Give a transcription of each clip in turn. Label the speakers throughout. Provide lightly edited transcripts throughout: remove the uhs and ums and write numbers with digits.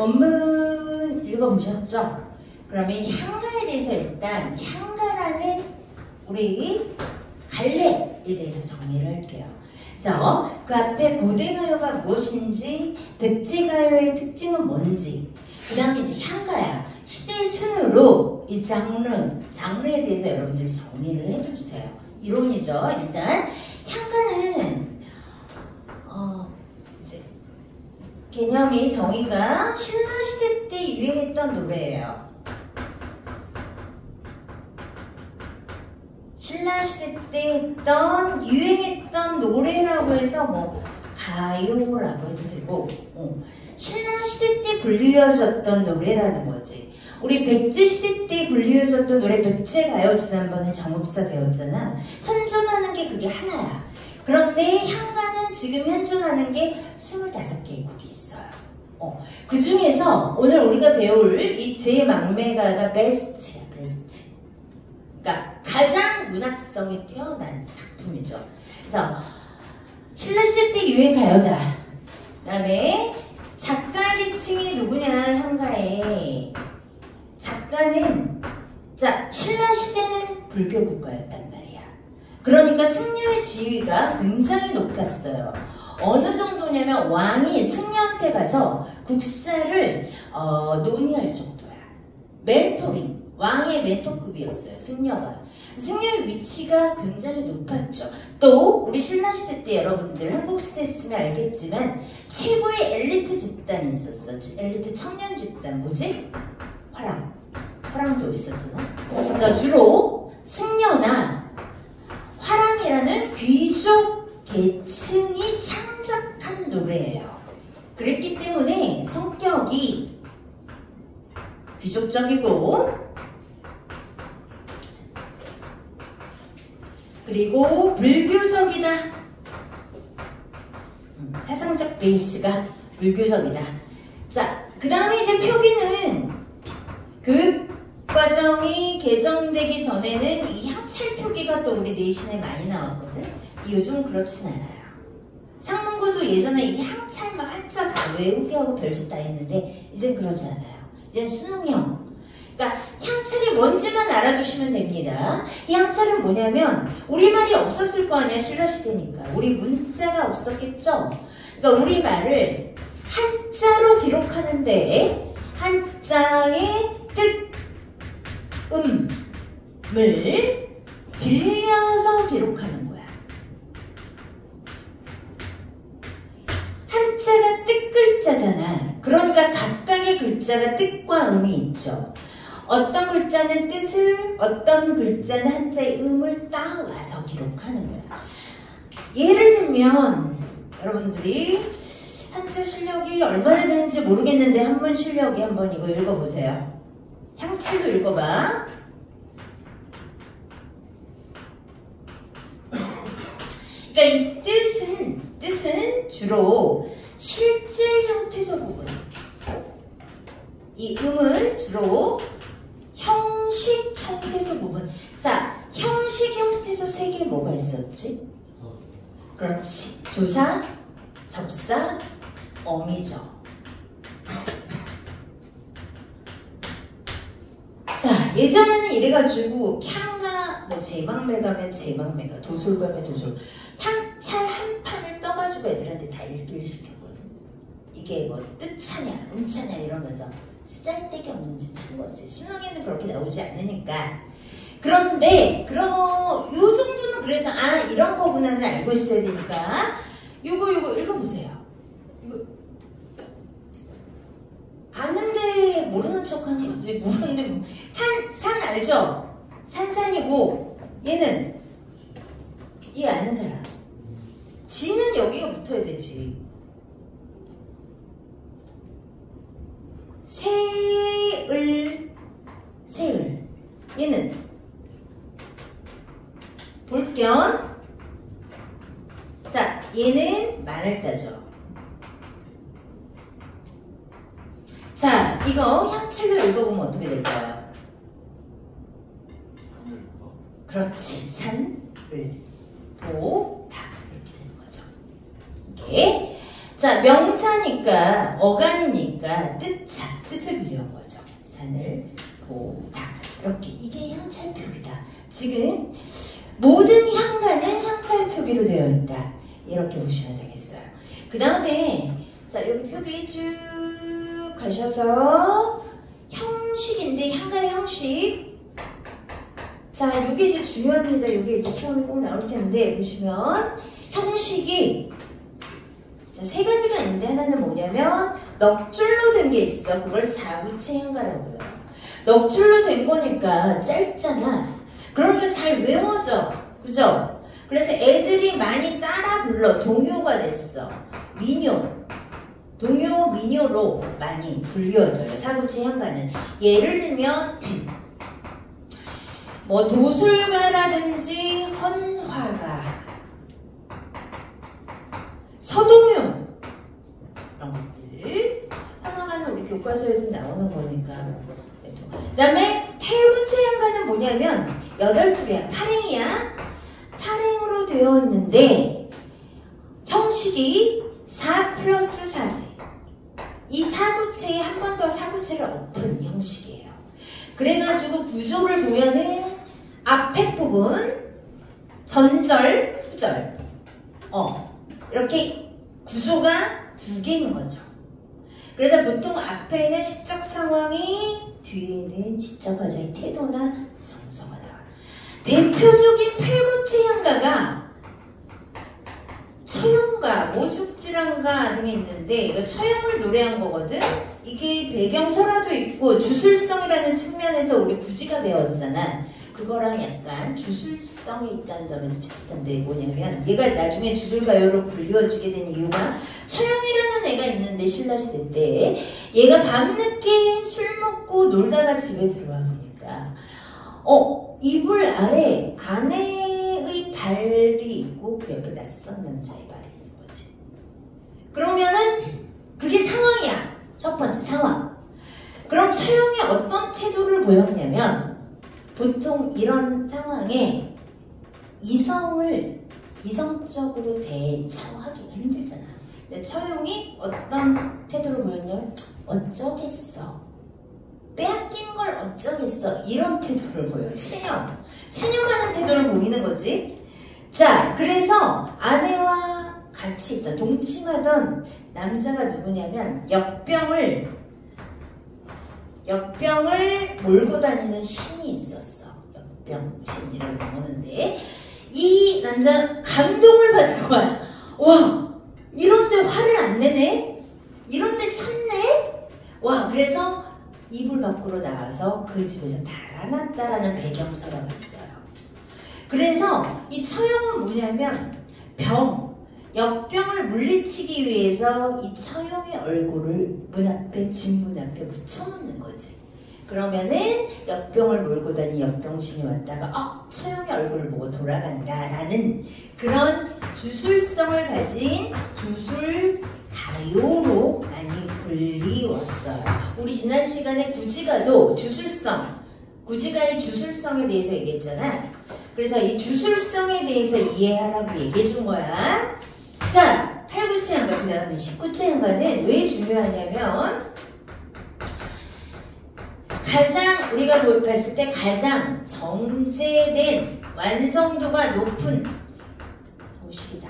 Speaker 1: 원문 읽어보셨죠? 그러면 향가에 대해서 일단 향가라는 우리 갈래에 대해서 정리를 할게요. 그래서 그 앞에 고대가요가 무엇인지, 백제가요의 특징은 뭔지, 그 다음에 이제 향가야. 시대 순으로 이 장르에 대해서 여러분들이 정리를 해주세요. 이론이죠. 일단 향가는 이제 개념이 정의가 신라시대 때 유행했던 노래예요. 신라시대 때 유행했던 노래라고 해서 뭐 가요라고 해도 되고 신라시대 때 불리워졌던 노래라는 거지. 우리 백제시대 때 불리워졌던 노래 백제가요 지난번에 정읍사 배웠잖아. 현존하는 게 그게 하나야. 그런데 향가는 지금 현존하는 게 25개의 곡이 있어요. 그 중에서 오늘 우리가 배울 이 제 망매가가 베스트야. 베스트. 그러니까 가장 문학성이 뛰어난 작품이죠. 그래서 신라시대 때 유행 가요다. 그 다음에 작가 계층이 누구냐 향가에. 작가는 신라시대는 불교 국가였단 말이야. 그러니까 승려의 지위가 굉장히 높았어요. 어느 정도냐면 왕이 승려한테 가서 국사를 논의할 정도야. 멘토링, 왕의 멘토급이었어요. 승려가. 승려의 위치가 굉장히 높았죠. 또 우리 신라시대 때 여러분들 한국사 했으면 알겠지만 최고의 엘리트 집단이 있었어. 엘리트 청년 집단 뭐지? 화랑도 있었잖아. 그래서 주로 승려나 화랑이라는 귀족 계층이 창작한 노래예요. 그랬기 때문에 성격이 귀족적이고 그리고 불교적이다. 사상적 베이스가 불교적이다. 자, 그 다음에 이제 표기는 교육과정이 개정되기 전에는 이 향찰 표기가 또 우리 내신에 많이 나왔거든. 요즘은 그렇진 않아요. 상문고도 예전에 이 향찰 막 한자 다 외우게 하고 별짓 다 했는데 이젠 그러지 않아요. 이젠 수능형. 그러니까 향찰이 뭔지만 알아두시면 됩니다. 이 향찰은 뭐냐면 우리말이 없었을 거 아니야. 신라시대니까. 우리 문자가 없었겠죠. 그러니까 우리말을 한자로 기록하는데 한자의 뜻, 을 빌려서 기록하는 거야. 한자가 뜻글자잖아. 그러니까 각각의 글자가 뜻과 음이 있죠. 어떤 글자는 뜻을, 어떤 글자는 한자의 음을 따와서 기록하는 거야. 예를 들면 여러분들이 한자 실력이 얼마나 되는지 모르겠는데 한문 실력이 한번 이거 읽어보세요. 향찰도 읽어봐. 그러니까 이 뜻은 주로 실질 형태소 부분. 이 음은 주로 형식 형태소 부분. 자, 형식 형태소 3개 뭐가 있었지? 그렇지. 조사, 접사, 어미죠. 자, 예전에는 이래가지고 향가, 뭐 제망매가면 제망매가, 도솔가면 도솔, 향찰 한 판을 떠가지고 애들한테 다 읽기를 시켰거든. 이게 뭐 뜻차냐, 음차냐 이러면서 쓰잘데기 없는 짓 한 거지. 수능에는 그렇게 나오지 않으니까. 그런데 요 정도는 그래도 이런 거구나는 알고 있어야 되니까 요거 읽어보세요. 이거 아는데 모르는 척 하는 거지. 모르는데 산 알죠? 산이고 얘는 얘 아는 사람. 지는 여기가 붙어야 되지. 세을 얘는 볼견. 자, 얘는 말을 따져. 자, 이거 향찰로 읽어보면 어떻게 될까요? 그렇지. 산, 을, 보, 다 이렇게 되는 거죠. 이게. 자, 명사니까 어간이니까 뜻을 빌려온 거죠. 산을 보다. 이렇게 이게 향찰표기다. 지금 모든 향가는 향찰표기로 되어 있다. 이렇게 보시면 되겠어요. 그 다음에 자, 여기 표기 쭉 가셔서 형식인데 향가의 형식. 자, 이게 이제 중요합니다. 이게 이제 시험에 꼭 나올 텐데 보시면 형식이 자, 세 가지가 있는데 하나는 뭐냐면 넉줄로 된 게 있어. 그걸 사구체 향가라고 해요. 넉줄로 된 거니까 짧잖아. 그러니까 잘 외워져. 그죠? 그래서 애들이 많이 따라 불러. 동요가 됐어. 민요. 동요, 민요로 많이 불리워져요. 사구체 향가는. 예를 들면 뭐 도술가라든지 헌화가, 서동요 이런 것들. 헌화가는 우리 교과서에도 나오는 거니까. 그 다음에 태구체 향가는 뭐냐면 8줄이야. 파랭이야. 파랭으로 되어 있는데 형식이 4+4지. 이 사구체에 한 번 더 사구체를 엎은 형식이에요. 그래가지고 구조를 보면은 앞에 부분, 전절, 후절. 이렇게 구조가 두 개인 거죠. 그래서 보통 앞에는 시적 상황이, 뒤에는 시적 화자의 태도나 정서가 나와. 대표적인 팔구체 향가가 처형가, 모죽질환가 등이 있는데 이거 처형을 노래한 거거든. 이게 배경설화도 있고 주술성이라는 측면에서 우리 구지가 배웠잖아. 그거랑 약간 주술성이 있다는 점에서 비슷한데 뭐냐면 얘가 나중에 주술가요로 불리워지게 된 이유가 처형이라는 애가 있는데 신라시대 때 얘가 밤늦게 술 먹고 놀다가 집에 들어와 보니까 이불 아래 아내의 발이 있고 그 옆에 낯선 남자의 발이 있는 거지. 그러면은 그게 상황이야. 첫 번째 상황. 그럼 처형이 어떤 태도를 보였냐면 보통 이런 상황에 이성적으로 대처하기가 힘들잖아. 근데 처형이 어떤 태도를 보였냐면 어쩌겠어. 빼앗긴 걸 어쩌겠어. 이런 태도를 보여. 체념하는 태도를 보이는 거지. 자, 그래서 아내와 같이 있던 동침하던 남자가 누구냐면 역병을 몰고 다니는 신이 있었어. 역병신이라고 나오는데 이 남자 감동을 받은 거야. 와, 이런데 화를 안 내네? 이런데 참네? 와, 그래서 이불 밖으로 나와서 그 집에서 달아났다라는 배경설화가 있어요. 그래서 이 처형은 뭐냐면 역병을 물리치기 위해서 이 처형의 얼굴을 집 문 앞에 묻혀놓는 거지. 그러면은 역병을 몰고 다닌 역병신이 왔다가 처형의 얼굴을 보고 돌아간다라는 그런 주술성을 가진 주술가요로 많이 불리웠어요. 우리 지난 시간에 구지가도 구지가의 주술성에 대해서 얘기했잖아. 그래서 이 주술성에 대해서 이해하라고 얘기해 준 거야. 자, 8구체 향가, 그 다음에 19체 향가는 왜 중요하냐면 우리가 봤을 때 가장 정제된 완성도가 높은 형식이다.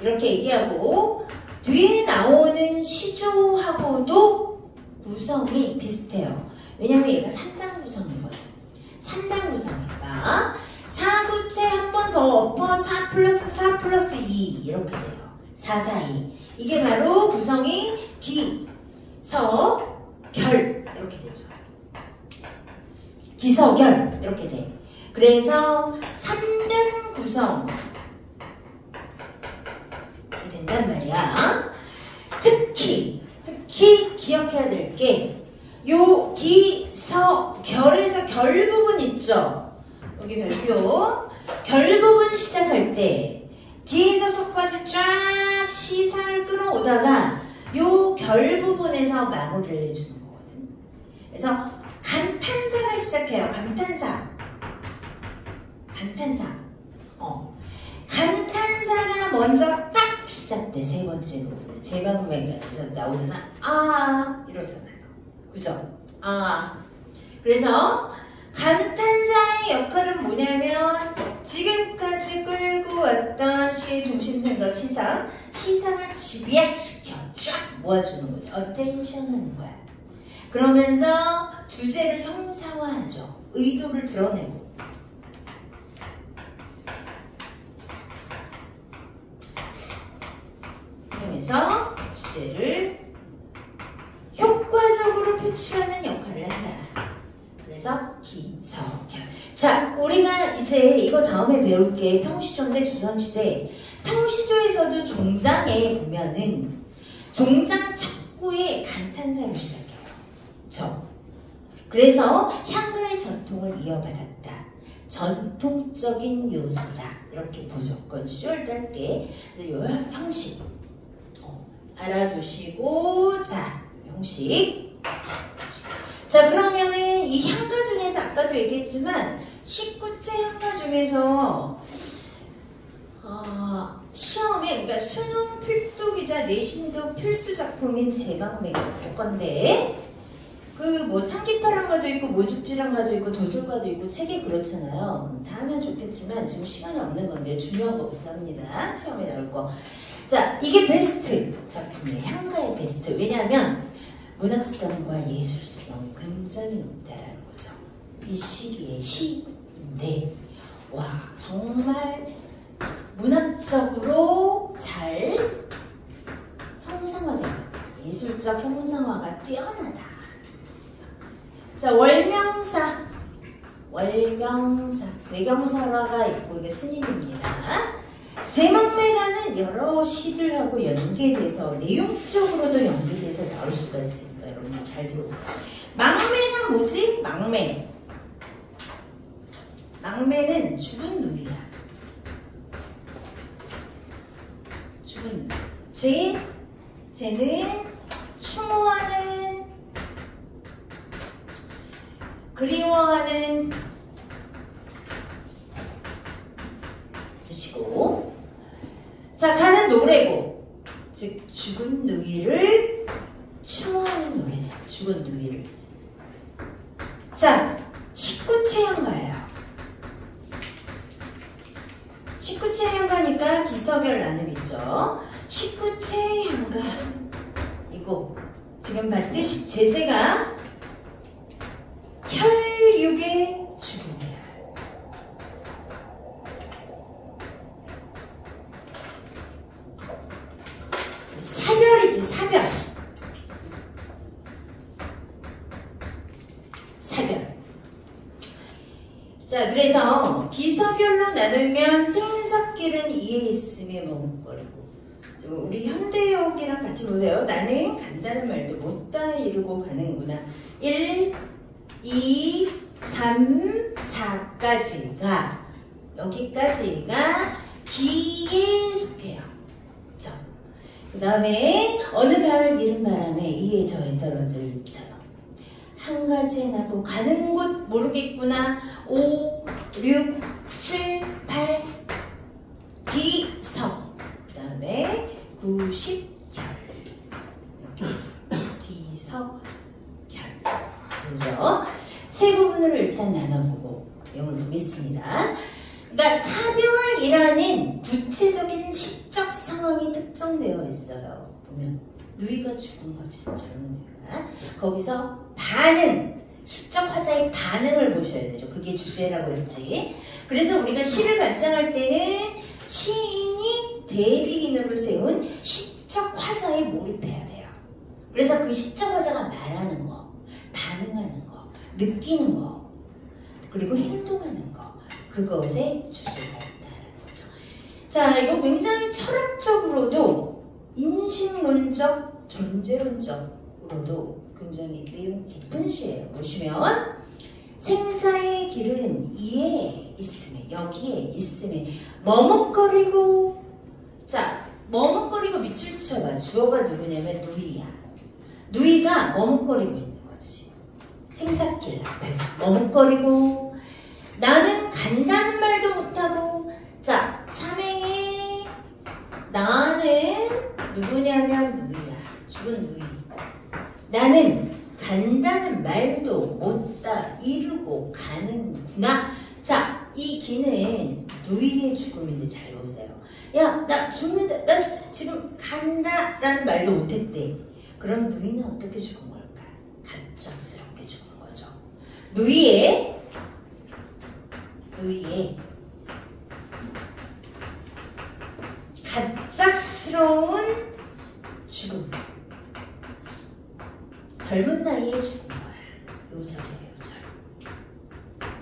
Speaker 1: 이렇게 얘기하고 뒤에 나오는 시조하고도 구성이 비슷해요. 왜냐면 얘가 3단 구성이거든. 3단 구성이니까 4구체 한 번 더 엎어 4+4+2 이렇게 돼요. 4, 4, 2. 이게 바로 구성이 기, 서, 결 이렇게 되죠. 기서결 이렇게 돼. 그래서 3단 구성이 된단 말이야. 특히 기억해야 될 게 요 기, 서, 결에서 결 부분 있죠. 여기 별표. 결 부분 시작할 때 기에서 서까지 쫙 시상을 끌어오다가 요 결 부분에서 마무리를 해주는 거거든. 그래서 감탄사가 시작해요. 감탄사. 감탄사가 먼저 딱 시작돼. 세 번째 부분은 제방맥에서 나오잖아. 아 이러잖아요. 그죠? 아 그래서 감탄사의 역할은 뭐냐면 지금까지 끌고 왔던 시의 중심 생각 시상을 집약시켜 쫙 모아주는 거죠. 어텐션 하는 거야. 그러면서 주제를 형상화하죠. 의도를 드러내고. 그래서 주제를 효과적으로 표출하는 역할을 한다. 그래서 기서결. 자, 우리가 이제 이거 다음에 배울게. 평시조인데 조선시대. 평시조에서도 종장에 보면은 종장 척구에 감탄사로 시작해요. 그래서 향가의 전통을 이어받았다. 전통적인 요소다. 이렇게 보죠. 그건 짧게. 그래서 요 형식 알아두시고, 자, 형식. 자, 그러면은 이 향가 중에서 아까도 얘기했지만 19제 향가 중에서 시험에, 그러니까 수능 필독이자 내신도 필수 작품인 제방맥이 볼 건데, 그 참기파랑가도 있고 모죽지랑가도 있고 도술가도 있고 책이 그렇잖아요. 다 하면 좋겠지만 지금 시간이 없는 건데 중요한 것부터 합니다. 시험에 나올 거. 자, 이게 베스트 작품이에요. 향가의 베스트. 왜냐하면 문학성과 예술성 굉장히 높다라는 거죠. 이 시기의 시인데, 와, 정말 문학적으로 잘 형상화된 예술적 형상화가 뛰어나다. 자, 월명사, 외경사가가 있고 이게 스님입니다. 제망매가는 여러 시들하고 연계돼서 내용적으로도 연계돼서 나올 수가 있으니까 여러분 잘 들어보세요. 망매가 뭐지? 망매는 죽은 누이야. 죽은 누이. 쟤는 추모하는, 그리워하는 뜻이고, 자, 가는 노래고, 즉 죽은 누이를 추모하는 노래네. 죽은 누이를. 자, 19체 향가예요. 19체 향가니까 기서결 나누겠죠. 19체 향가 이거 지금 봤듯이 제재가 혈육의 죽음이야. 사별이지, 사별. 자, 그래서 기서결로 나누면 생사길은 이에 있음에 머뭇거리고. 우리 현대역이랑 같이 보세요. 나는 간다는 말도 못다 이루고 가는구나. 1, 2, 3, 4까지가, 여기까지가 기에 속해요. 그쵸? 그 다음에 어느 가을 이른 바람에 이에 저에 떨어질 잎처럼 한 가지에 나고 가는 곳 모르겠구나. 5, 6, 7, 8 기서. 그 다음에 90결. 이렇게 기서 그죠? 세 부분으로 일단 나눠보고 내용을 보겠습니다. 그러니까 사별이라는 구체적인 시적 상황이 특정되어 있어요. 보면 누이가 죽은 거지, 젊은 누이가. 거기서 반응, 시적 화자의 반응을 보셔야 되죠. 그게 주제라고 했지. 그래서 우리가 시를 감상할 때는 시인이 대리인으로 세운 시적 화자에 몰입해야 돼요. 그래서 그 시적 화자가 말하는 거, 반응하는 거, 느끼는 거, 그리고 행동하는 거, 그것에 주제가 있다는 거죠. 자, 이거 굉장히 철학적으로도 인식론적, 존재론적으로도 굉장히 내용 깊은 시예요. 보시면 생사의 길은 이에 있음에, 여기에 있음에 머뭇거리고. 자, 머뭇거리고 밑줄 쳐봐. 주어가 누구냐면 누이야. 누이가 머뭇거리고 있는 거지. 생사길 앞에서 머뭇거리고, 나는 간다는 말도 못하고. 자, 삼행에 나는 누구냐면 누이야. 죽은 누이. 나는 간다는 말도 못다 이루고 가는구나. 자, 이 기는 누이의 죽음인데 잘 보세요. 야, 나 죽는다. 나 지금 간다 라는 말도 못했대. 그럼 누이는 어떻게 죽은 걸까? 갑작스럽게 죽은 거죠. 누이의 갑작스러운 죽음. 젊은 나이에 죽은 거야. 요절이에요, 요절.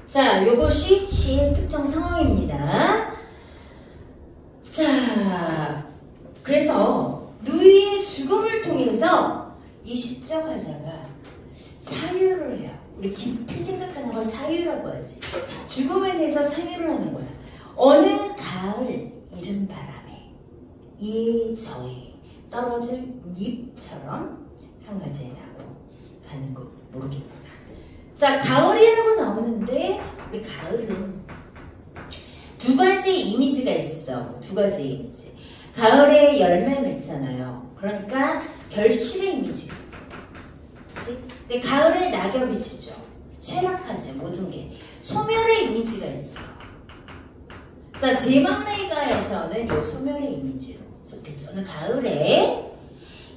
Speaker 1: 자, 요것이 시의 특정 상황입니다. 자, 그래서 누이의 죽음을 통해서 이 시적 화자가 사유를 해요. 우리 깊이 생각하는 걸 사유라고 하지. 죽음에 대해서 사유를 하는 거야. 어느 가을 이른 바람에 이에 저에 떨어질 잎처럼 한 가지에 나고 가는 곳 모르겠구나. 자, 가을이라고 나오는데 우리 가을은 두 가지 이미지가 있어. 두 가지 이미지. 가을에 열매 맺잖아요. 그러니까 결실의 이미지가. 그치? 근데 가을에 낙엽이 지죠. 쇠락하지 모든 게. 소멸의 이미지가 있어. 자, 제망매가에서는 요 소멸의 이미지로 썼겠죠. 오늘 가을에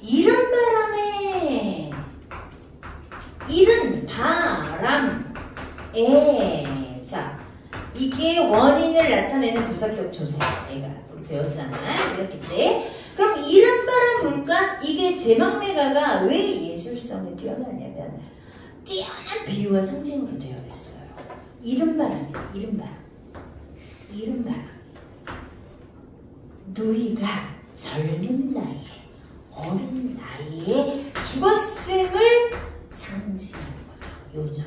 Speaker 1: 이른 바람에 이른 바람에 자, 이게 원인을 나타내는 부사격 조사야. 얘가 우리 배웠잖아. 이렇게 돼. 그럼 이른 바람 볼까? 이게 제망매가가 왜 예술성이 뛰어나냐면 뛰어난 비유와 상징으로 되어 있어요. 이른 바람이야. 이른 바람. 이른 바람. 누이가 젊은 나이에 어린 나이에 죽었음을 상징하는 거죠. 요절.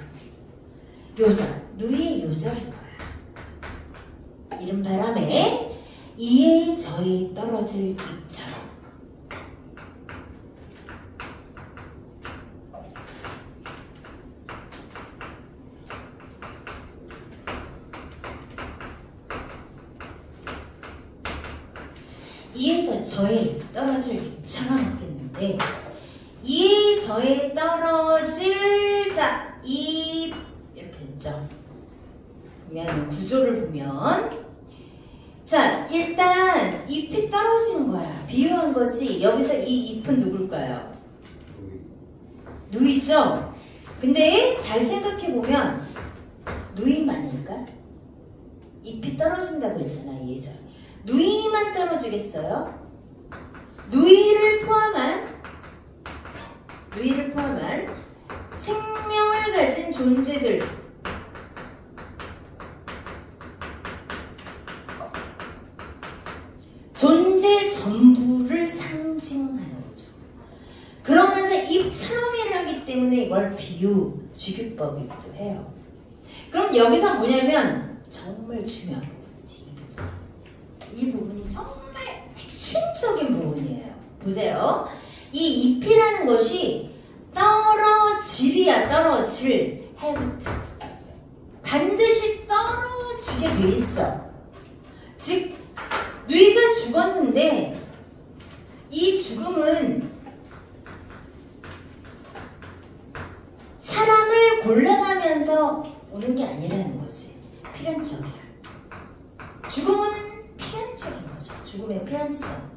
Speaker 1: 요절. 누이의 요절인 거야. 이른 바람에 이에 저에 떨어질 잎처럼. 이에 저에 떨어질 잎처럼 했는데 이에 저에 떨어질 자, 잎 이렇게 했죠. 그러면 구조를 보면 자, 일단 잎이 떨어지는 거야. 비유한 거지. 여기서 이 잎은 누굴까요? 누이죠? 근데 잘 생각해보면 누이만일까? 잎이 떨어진다고 했잖아, 예전에. 누이만 떨어지겠어요? 누이를 포함한 생명을 가진 존재들, 존재 전부를 상징하는 거죠. 그러면서 입처럼이라기 때문에 이걸 비유, 직유법이기도 해요. 그럼 여기서 뭐냐면 정말 중요한 부분이지. 이 부분이 정말 핵심적인 부분이에요. 보세요. 이 잎이라는 것이 떨어질이야. 떨어질. have to. 반드시 떨어지게 돼 있어. 즉 누이가 죽었는데 이 죽음은 사람을 골라가면서 오는 게 아니라는 거지. 필연적이야. 죽음은 필연적인 거죠. 죽음의 필연성.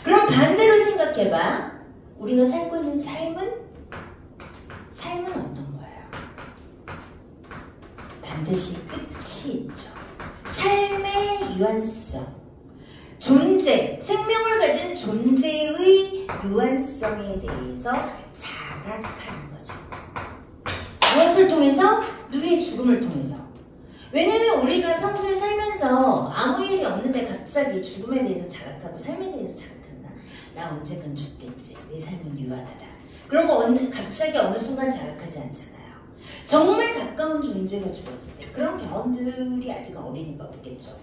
Speaker 1: 그럼 반대로 생각해봐. 우리가 살고 있는 삶은 어떤 거예요? 반드시 끝이 있죠. 삶의 유한성. 존재, 생명을 가진 존재의 유한성에 대해서 자각하는 거죠. 무엇을 통해서? 누이의 죽음을 통해서. 왜냐면 우리가 평소에 살면서 아무 일이 없는데 갑자기 죽음에 대해서 자각하고 삶에 대해서 자각한다. 나 언젠간 죽겠지. 내 삶은 유한하다. 그런 거 갑자기 어느 순간 자각하지 않잖아요. 정말 가까운 존재가 죽었을 때 그런 경험들이 아직 어리니까 없겠죠.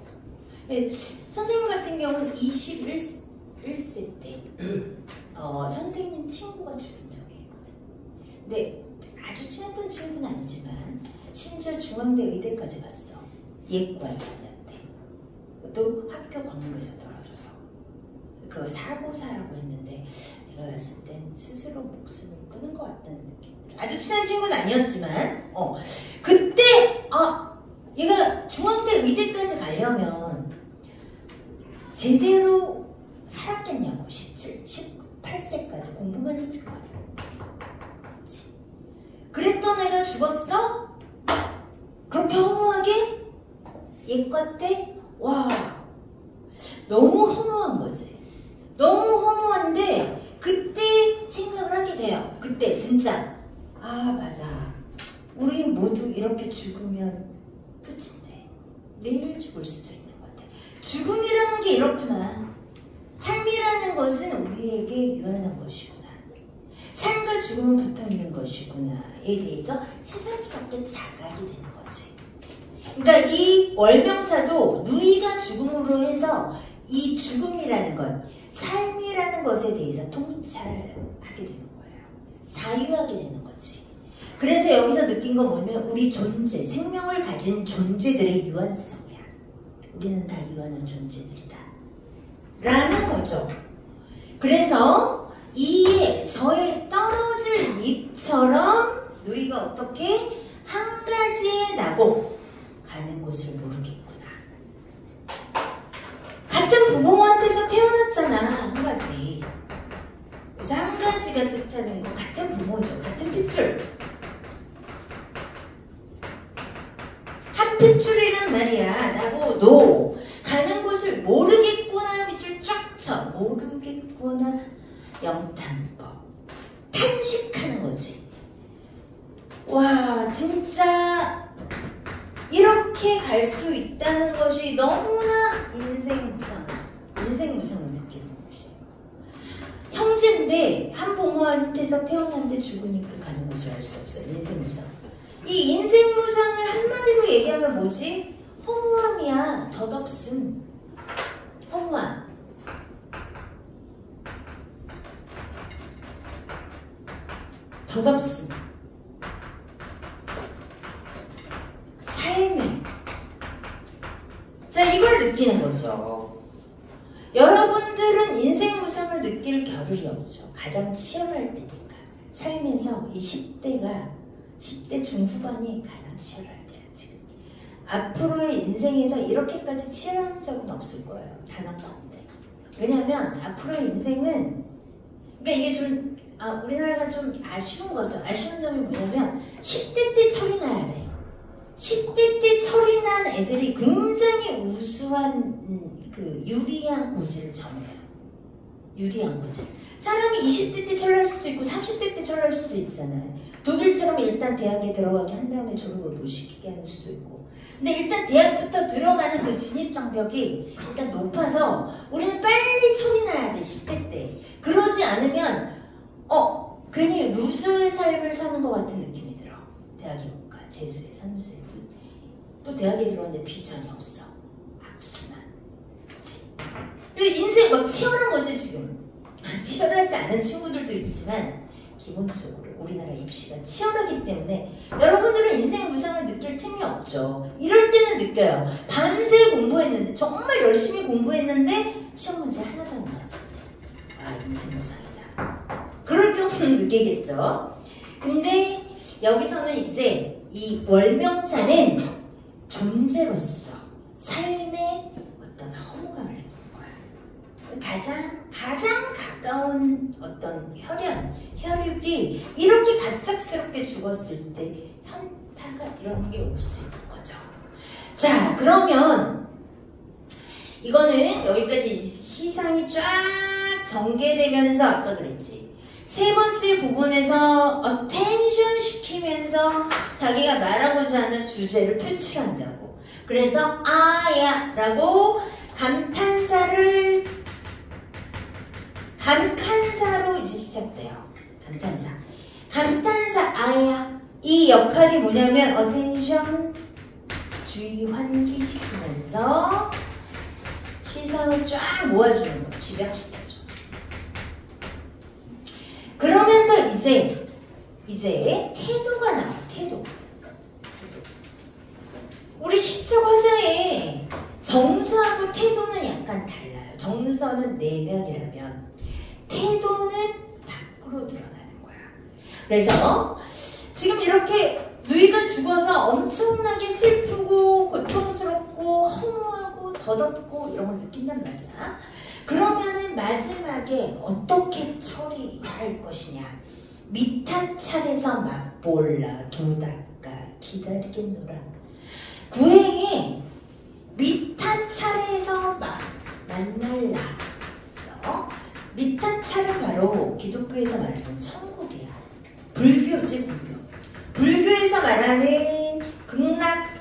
Speaker 1: 선생님 같은 경우는 21세 때 선생님 친구가 죽은 적이 있거든. 근데 아주 친했던 친구는 아니지만 심지어 중앙대 의대까지 갔어. 예과 2학년 때. 또 학교 과목에서 떨어져서. 그 사고사라고 했는데 내가 봤을 땐 스스로 목숨을 끊은 것 같다는 느낌. 아주 친한 친구는 아니었지만 그때 얘가 중앙대 의대까지 가려면 제대로 살았겠냐고. 18세까지 공부만 했을 거 아니야. 그치? 그랬던 애가 죽었어? 그렇게 허무하게? 예과 때? 와, 너무 허무한 거지. 너무 허무한데 그때 생각을 하게 돼요. 그때 진짜 맞아, 우리 모두 이렇게 죽으면 끝인데 내일 죽을 수도 있는 것 같아. 죽음이라는 게 이렇구나. 삶이라는 것은 우리에게 유한한 것이구나. 삶과 죽음은 붙어있는 것이구나에 대해서 새삼스럽게 자각이 되는 거지. 그러니까 이 월명사도 누이가 죽음으로 해서 이 죽음이라는 것, 삶이라는 것에 대해서 통찰하게 되는 거예요. 사유하게 되는 거지. 그래서 여기서 느낀 건 뭐냐면 우리 존재, 생명을 가진 존재들의 유한성이야. 우리는 다 유한한 존재들이다 라는 거죠. 그래서 이 저의 떨어질 잎처럼 누이가 어떻게 한 가지에 나고 가는 곳을 모르겠구나. 같은 부모한테서 태어났잖아. 한 가지. 그래서 한 가지가 뜻하는 거 같은 부모죠. 같은 핏줄. 한 핏줄이란 말이야. 나고 너 가는 곳을 모르겠구나. 밑줄 쫙 쳐. 모르겠구나. 영탄법. 탄식하는 거지. 와, 진짜 이렇게 갈 수 있다는 것이 너무나 인생무상을 느끼는 것이에요. 형제인데 한 부모한테서 태어났는데 죽으니까 가는 것을 알 수 없어요. 인생무상. 이 인생무상을 한마디로 얘기하면 뭐지? 허무함이야. 덧없음. 허무함. 덧없음. 삶이. 자, 이걸 느끼는 거죠. 여러분들은 인생무상을 느낄 겨를이 없죠. 가장 치열할 때니까. 삶에서 이 10대 중후반이 가장 치열할 때야, 지금. 앞으로의 인생에서 이렇게까지 치열한 적은 없을 거예요. 단 한 번도. 왜냐면 앞으로의 인생은, 그러니까 이게 좀, 우리나라가 좀 아쉬운 거죠. 아쉬운 점이 뭐냐면 10대 때 철이 나야 돼. 10대 때 철이 난 애들이 굉장히 우수한 유리한 고지를 점해요. 유리한 고지. 사람이 20대 때 철날 수도 있고 30대 때 철날 수도 있잖아요. 독일처럼 일단 대학에 들어가게 한 다음에 졸업을 못 시키게 하는 수도 있고. 근데 일단 대학부터 들어가는 그 진입장벽이 일단 높아서 우리는 빨리 철이 나야 돼. 10대 때. 그러지 않으면 괜히 루저의 삶을 사는 것 같은 느낌이 들어. 대학에 못 가. 재수에, 삼수에, 또 대학에 들어왔는데 비전이 없어. 악순환. 그치? 그리고 인생 막 치열한 거지, 지금. 치열하지 않은 친구들도 있지만, 기본적으로 우리나라 입시가 치열하기 때문에 여러분들은 인생 무상을 느낄 틈이 없죠. 이럴 때는 느껴요. 밤새 공부했는데, 정말 열심히 공부했는데, 시험 문제 하나도 안 나왔을 때. 인생 무상이다. 그럴 경우는 느끼겠죠. 근데 여기서는 이제 이 월명사는 존재로서 삶의 어떤 허무감을 느끼는 거야. 가장 가까운 어떤 혈육이 이렇게 갑작스럽게 죽었을 때 현타가 이런 게 올 수 있는 거죠. 자, 그러면 이거는 여기까지 시상이 쫙 전개되면서 아까 그랬지. 세 번째 부분에서 어텐션 시키면서 자기가 말하고자 하는 주제를 표출한다고. 그래서 아야라고 감탄사로 이제 시작돼요. 감탄사 아야. 이 역할이 뭐냐면 어텐션 주의 환기시키면서 시상을 쫙 모아주는 거. 집약시켜줘. 그러면서 이제 태도가 나와. 태도. 우리 시적 화자에 정서하고 태도는 약간 달라요. 정서는 내면이라면 태도는 밖으로 드러나는 거야. 그래서 지금 이렇게 누이가 죽어서 엄청나게 슬프고 고통스럽고 허무하고 더덥고 이런 걸 느낀단 말이야. 그러면은 마지막에 어떻게 처리할 것이냐. 미탄 차례서 맛볼라 도닦아 기다리겠노라. 구행에 미탄 차례에서 만날라. 그래서 미탄 차례 바로 기독교에서 말하는 천국이야. 불교지 불교. 불교에서 말하는 극락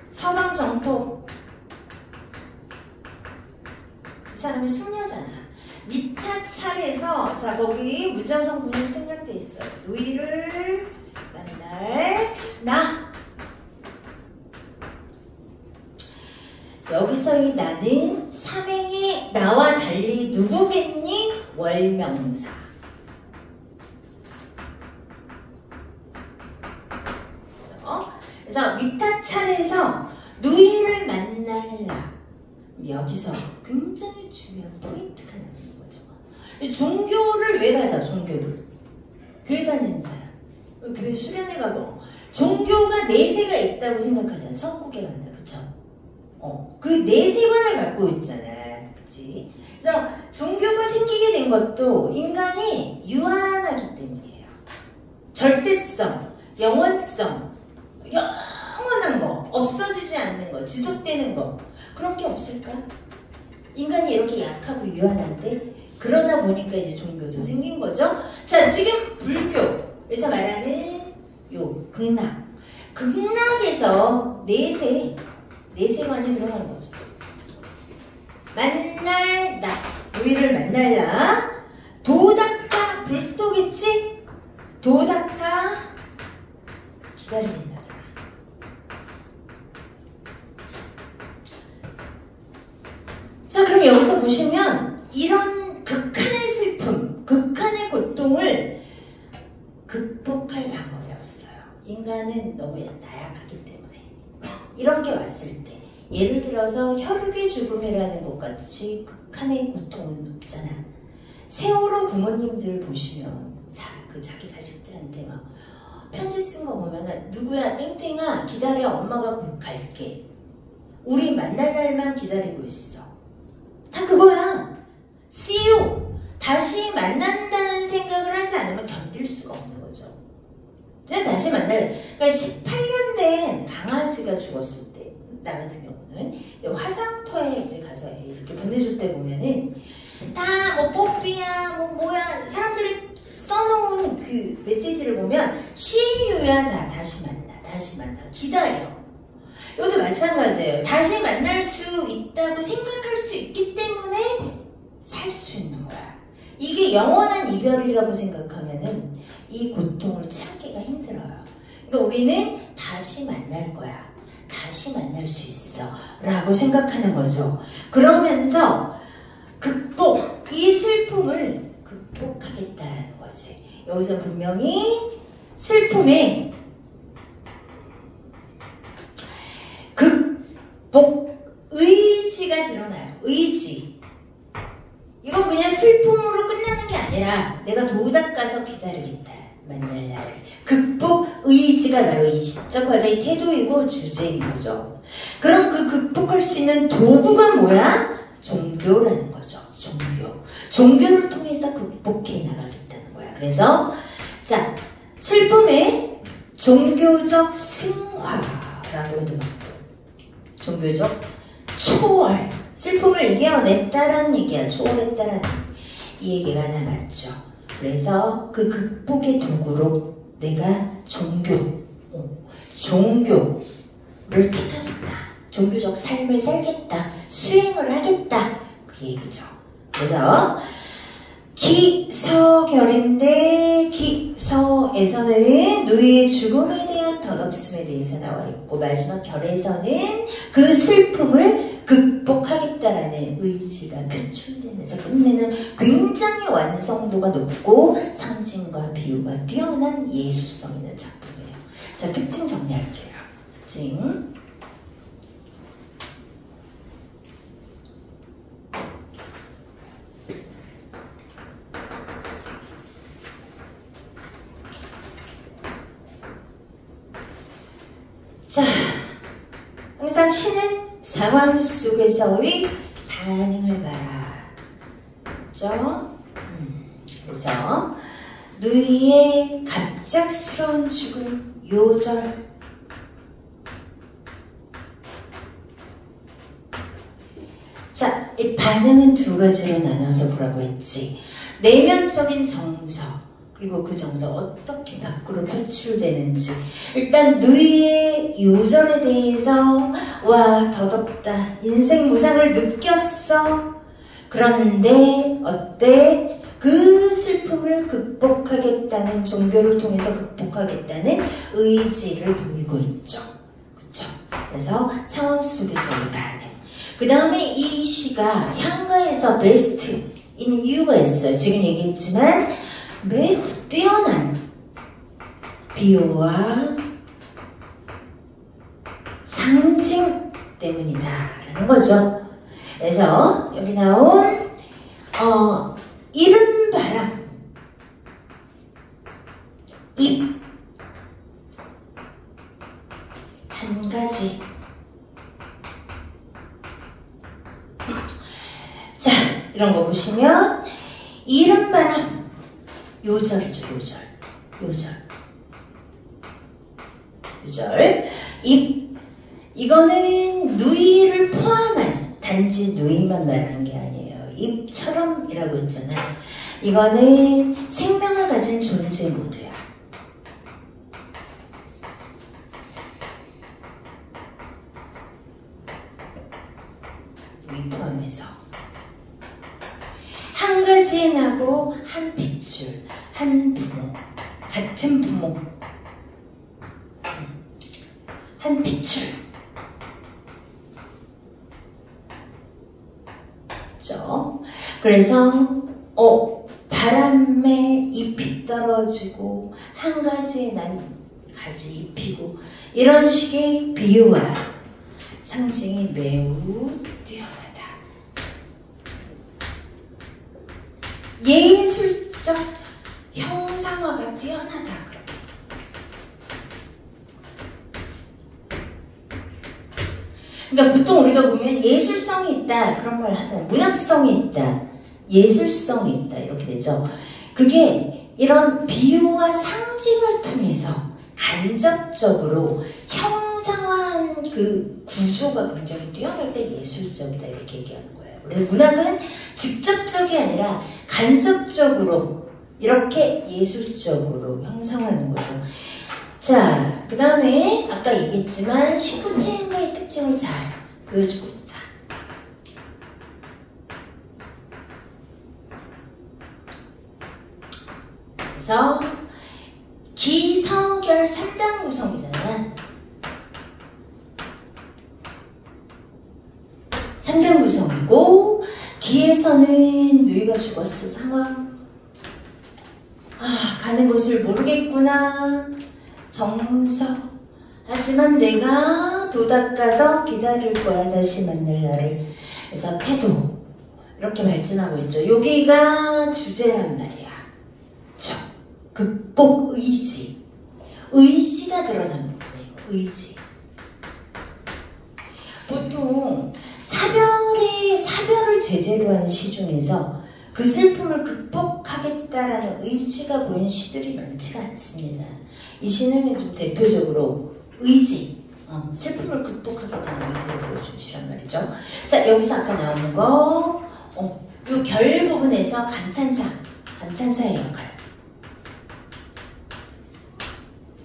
Speaker 1: 서방 정토. 이 사람이 승려잖아. 미탄 차례에서 자 거기 문장성 보면 생략돼 있어요. 누이를 만날 나. 여기서 이 나는 삼행이 나와 달리 누구겠니? 월명사. 그래서 미탄 차례에서 누이를 만날라. 여기서 굉장히 중요한 포인트가 나오는 거죠. 종교를 왜 가자? 종교를 교회 다니는 사람, 교회 수련회 가고 종교가 내세가 있다고 생각하잖아. 천국에 간다, 그쵸? 그 내세관을 갖고 있잖아, 그치? 그래서 종교가 생기게 된 것도 인간이 유한하기 때문이에요. 절대성, 영원성, 영원한 거, 없어지지 않는 거, 지속되는 거, 그런 게 없을까? 인간이 이렇게 약하고 유한한데 그러다 보니까 이제 종교도 생긴 거죠. 자, 지금 불교에서 말하는 요 극락, 극락에서 내세관이 들어가는 거죠. 만날다, 누이를 만날라. 도닦아, 불도겠지? 도닦아 기다리겠나잖아. 자, 그럼 여기서 보시면 이런 극한의 슬픔, 극한의 고통을 극복할 방법이 없어요. 인간은 너무 나약하기 때문에. 이런 게 왔을 때 예를 들어서 혈육의 죽음이라는 것 같이 극한의 고통은 없잖아. 세월호 부모님들 보시면 다 그 자기 자식들한테 막 편지 쓴 거 보면은 누구야 땡땡아 기다려 엄마가 곧 갈게. 우리 만날 날만 기다리고 있어. 다 그거야. See you. 다시 만난다는 생각을 하지 않으면 견딜 수가 없는 거죠. 이제 다시 만날. 그러니까 18년 된 강아지가 죽었을 때, 나 같은 경우는 화장터에 이제 가서 이렇게 보내줄 때 보면은 다 뭐 뽀삐야, 뭐야 사람들이 써놓은 그 메시지를 보면 See you야. 다시 만나, 기다려. 이것도 마찬가지예요. 다시 만날 수 있다고 생각할 수 있기 때문에 살 수 있는 거야. 이게 영원한 이별이라고 생각하면은 이 고통을 참기가 힘들어요. 그러니까 우리는 다시 만날 거야. 다시 만날 수 있어. 라고 생각하는 거죠. 그러면서 이 슬픔을 극복하겠다는 거지. 여기서 분명히 슬픔에 극복 의지가 드러나요. 의지. 이건 그냥 슬픔으로 끝나는 게 아니라 내가 도닦아서 기다리겠다. 만날 날을. 극복 의지가 바로 이 시적 과제의 태도이고 주제인 거죠. 그럼 그 극복할 수 있는 도구가 뭐야? 종교라는 거죠. 종교를 통해서 극복해 나가겠다는 거야. 그래서 자, 슬픔의 종교적 승화라고 해도 맞고 종교적 초월, 슬픔을 이겨냈다라는 얘기야. 초월했다라는 이 얘기가 하나 맞죠. 그래서 그 극복의 도구로 내가 종교를 택하겠다. 종교적 삶을 살겠다. 수행을 하겠다. 그 얘기죠. 그래서 기서결인데 기서에서는 누이의 죽음에 대한 덧없음에 대해서 나와 있고 마지막 결에서는 그 슬픔을 극복하겠다라는 의지가 표출되면서 끝내는 굉장히 완성도가 높고 상징과 비유가 뛰어난 예술성 있는 작품이에요. 자, 특징 정리할게요. 특징. 자, 항상 시는 상황 속에서의 반응을 봐라. 그렇죠? 그래서 누이의 갑작스러운 죽음 요절. 자, 이 반응은 두 가지로 나눠서 보라고 했지. 내면적인 정서, 그리고 그 정서 어떻게 밖으로 표출되는지. 일단 누이의 요절에 대해서 와 더덥다, 인생 무상을 느꼈어. 그런데 어때? 그 슬픔을 극복하겠다는, 종교를 통해서 극복하겠다는 의지를 보이고 있죠. 그쵸? 그래서 상황 속에서의 반응. 그 다음에 이 시가 향가에서 베스트인 이유가 있어요. 지금 얘기했지만 매우 뛰어난 비유와 상징 때문이다 라는 거죠. 그래서 여기 나온 이른 바람, 잎, 한 가지. 자, 이런 거 보시면 이른 바람, 요절이죠. 요절. 잎, 이거는 누이를 포함한, 단지 누이만 말하는 게 아니에요. 잎처럼 이라고 했잖아요. 이거는 생명을 가진 존재 모두야. 누이 포함해서 한 가지에 나고 한 핏줄, 한 부모, 같은 부모, 한 핏줄. 그렇죠? 그래서 바람에 잎이 떨어지고 한 가지에 난 가지 잎이고, 이런 식의 비유와 상징이 매우 뛰어나다. 예술적 형상화가 뛰어나다. 그렇게. 그러니까 보통 우리가 보면 예술성이 있다 그런 말 하잖아요. 문학성이 있다, 예술성이 있다 이렇게 되죠. 그게 이런 비유와 상징을 통해서 간접적으로 형상화한 그 구조가 굉장히 뛰어날 때 예술적이다 이렇게 얘기하는 거예요. 그래서 문학은 직접적이 아니라 간접적으로 이렇게 예술적으로 형상화하는 거죠. 자, 그 다음에 아까 얘기했지만 19째 행가의 특징을 잘 보여주고 있다. 그래서 기성결 3단 구성이잖아. 3단 구성이고, 기에서는 누이가 죽었어 상황. 가는 곳을 모르겠구나. 정서. 하지만 내가 도닦아서 기다릴 거야, 다시 만날 날을. 그래서 태도. 이렇게 발전하고 있죠. 여기가 주제란 말이야. 극복 의지. 의지가 드러난 부분이에요. 의지. 보통 사별을 제재로 한 시 중에서 그 슬픔을 극복하겠다라는 의지가 보인 시들이 많지가 않습니다. 이 시는 좀 대표적으로 의지, 슬픔을 극복하겠다는 의지를 보여준 시란 말이죠. 자, 여기서 아까 나오는 거, 요 결 부분에서 감탄사의 역할.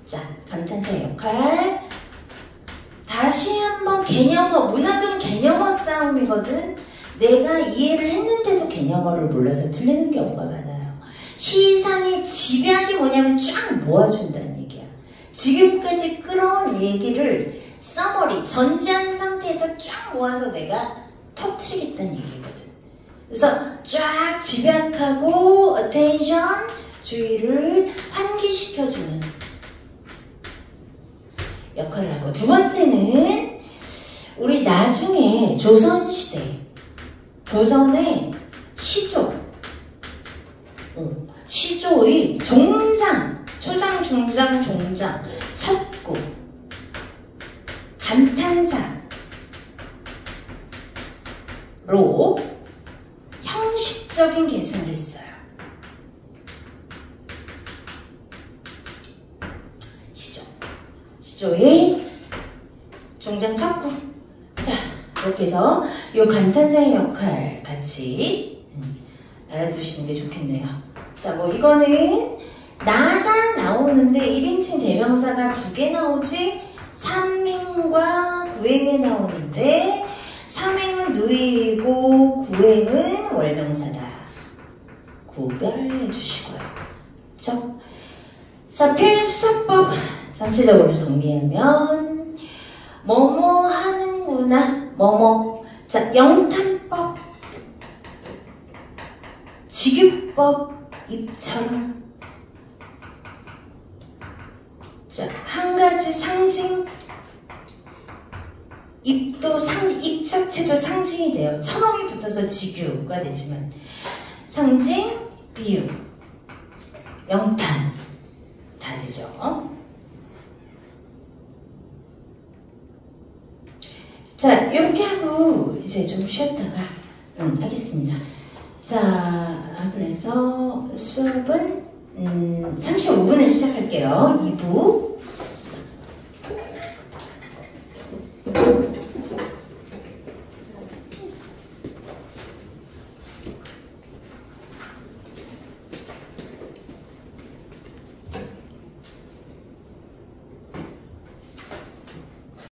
Speaker 1: 자, 감탄사의 역할. 다시 한번 개념어, 문학은 개념어 싸움이거든. 내가 이해를 했는데도 개념어를 몰라서 틀리는 경우가 많아요. 시상의 집약이 뭐냐면 쫙 모아준다는 얘기야. 지금까지 끌어온 얘기를 서머리, 전제한 상태에서 쫙 모아서 내가 터뜨리겠다는 얘기거든. 그래서 쫙 집약하고 attention, 주의를 환기시켜주는 역할을 하고, 두 번째는 우리 나중에 조선시대, 조선의 시조, 시조의 종장, 초장, 중장, 종장, 첩구, 감탄사로 형식적인 계산을 했어요. 시조의 종장 척구. 자, 이렇게 해서 이 감탄사의 역할 같이 알아두시는 게 좋겠네요. 자, 뭐 이거는 나가 나오는데 1인칭 대명사가 2개 나오지 3행과 9행에 나오는데 3행은 누이고 9행은 월명사다. 구별해 주시고요. 그렇죠? 자, 표현수사법 전체적으로 정리하면 뭐뭐 하는구나, 뭐뭐. 자, 영탄법, 직유법, 입처럼. 자, 한 가지 상징, 입도 상징, 입 자체도 상징이 돼요. 처럼이 붙어서 직유가 되지만 상징, 비유, 영탄 다 되죠. 자, 이렇게 하고 이제 좀 쉬었다가 하겠습니다. 자, 그래서 수업은 35분에 시작할게요. 2부.